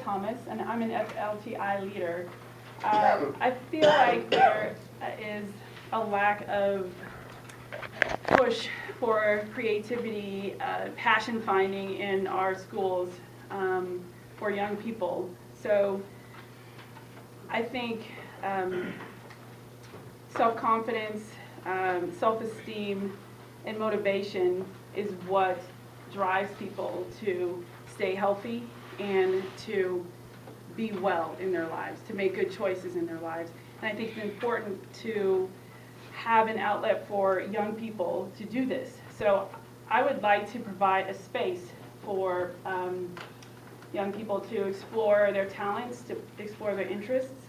Thomas, and I'm an FLTI leader. I feel like there is a lack of push for creativity, passion finding in our schools for young people. So I think self-confidence, self-esteem, and motivation is what drives people to stay healthy and to be well in their lives, to make good choices in their lives. And I think it's important to have an outlet for young people to do this. So I would like to provide a space for young people to explore their talents, to explore their interests,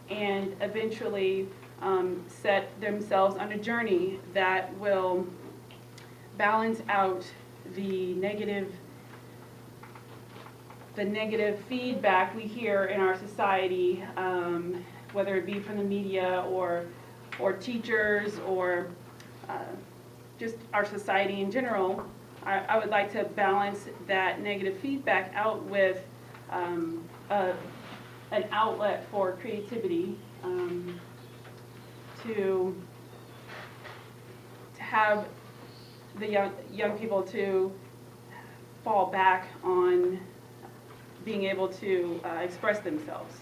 and eventually set themselves on a journey that will balance out the negative feedback we hear in our society, whether it be from the media or teachers or just our society in general. I would like to balance that negative feedback out with an outlet for creativity, to have the young people to fall back on being able to express themselves.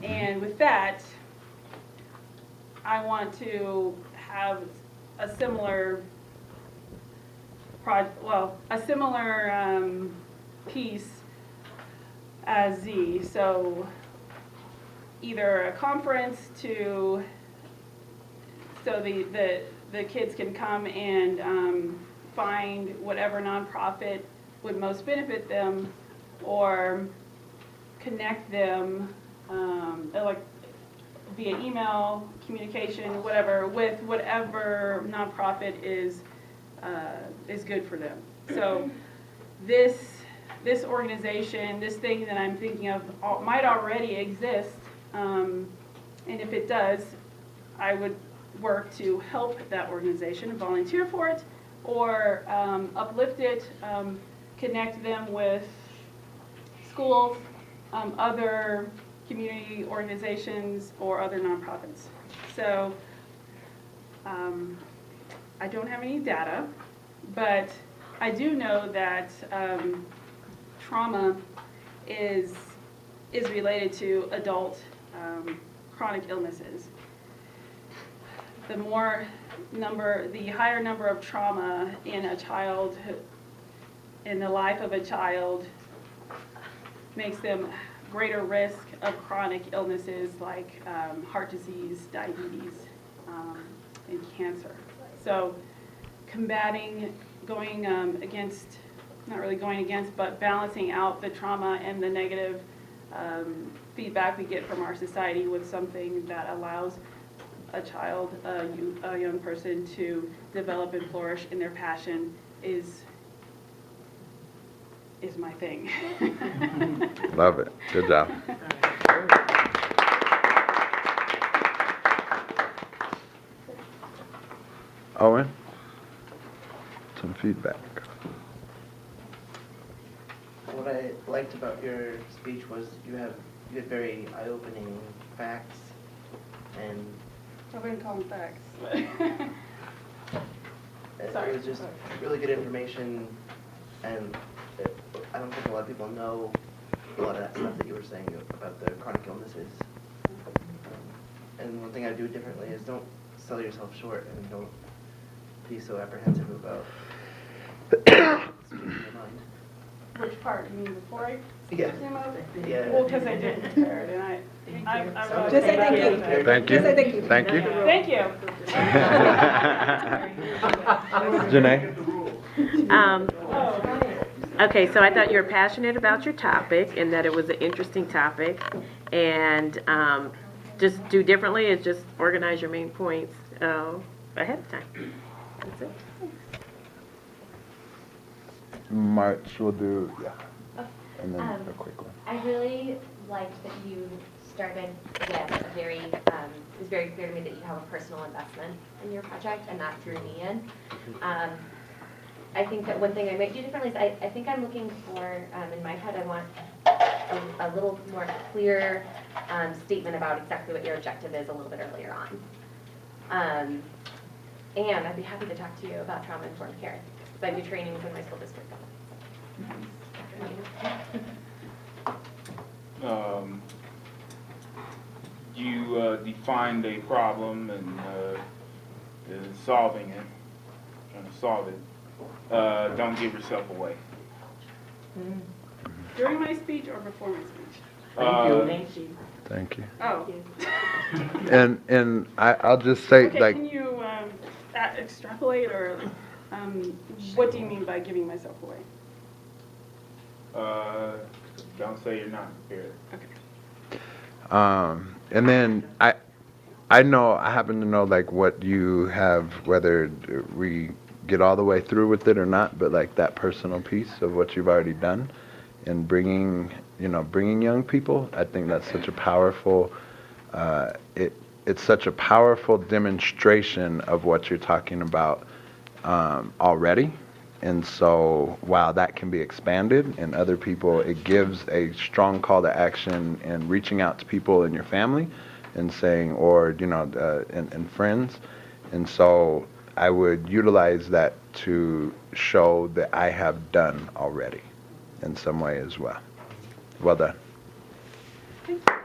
And with that, I want to have a similar piece as Z. So either a conference so the kids can come and find whatever nonprofit would most benefit them, or connect them like via email, communication, whatever, with whatever nonprofit is good for them. So this organization, this thing that I'm thinking of might already exist, and if it does, I would work to help that organization, volunteer for it, or uplift it, connect them with schools, other community organizations, or other nonprofits. So I don't have any data, but I do know that trauma is related to adult chronic illnesses. The higher number of trauma in the life of a child makes them greater risk of chronic illnesses like heart disease, diabetes, and cancer. So but balancing out the trauma and the negative feedback we get from our society with something that allows a child, a young person, to develop and flourish in their passion is my thing. Love it. Good job. Owen, some feedback. What I liked about your speech was you had very eye-opening facts, and I wouldn't call them facts. it was just really good information, and I don't think a lot of people know a lot of that stuff that you were saying about the chronic illnesses. And one thing I do differently is don't sell yourself short, and don't be so apprehensive about speaking your mind. Which part? You mean before I Yeah. came up? Yeah. Well, because I didn't prepare it, and I Just say thank you. Thank you. Just say thank you. Thank you. Thank you. Janae? Okay, so I thought you were passionate about your topic and that it was an interesting topic. And just do differently is just organize your main points ahead of time. That's it. March will do, yeah. And then Um, a quick one. I really liked that you started with a very, it was very clear to me that you have a personal investment in your project, and that drew me in. I think that one thing I might do differently is I think I'm looking for, in my head, I want a little more clear statement about exactly what your objective is a little bit earlier on. And I'd be happy to talk to you about trauma-informed care, because I do trainings in my school district on You defined a problem and solving it, trying to solve it. Don't give yourself away. During my speech or before my speech? Thank you. Oh. And I'll just say, Okay, like, can you extrapolate, or what do you mean by giving myself away? Don't say you're not prepared. Okay. and then I happen to know like what you have, whether we get all the way through with it or not, but like that personal piece of what you've already done and bringing young people. I think that's such a powerful, it's such a powerful demonstration of what you're talking about already. And so while that can be expanded and other people, it gives a strong call to action in reaching out to people in your family and saying, or, and friends. And so I would utilize that to show that I have done already in some way as well. Well done. Thank you.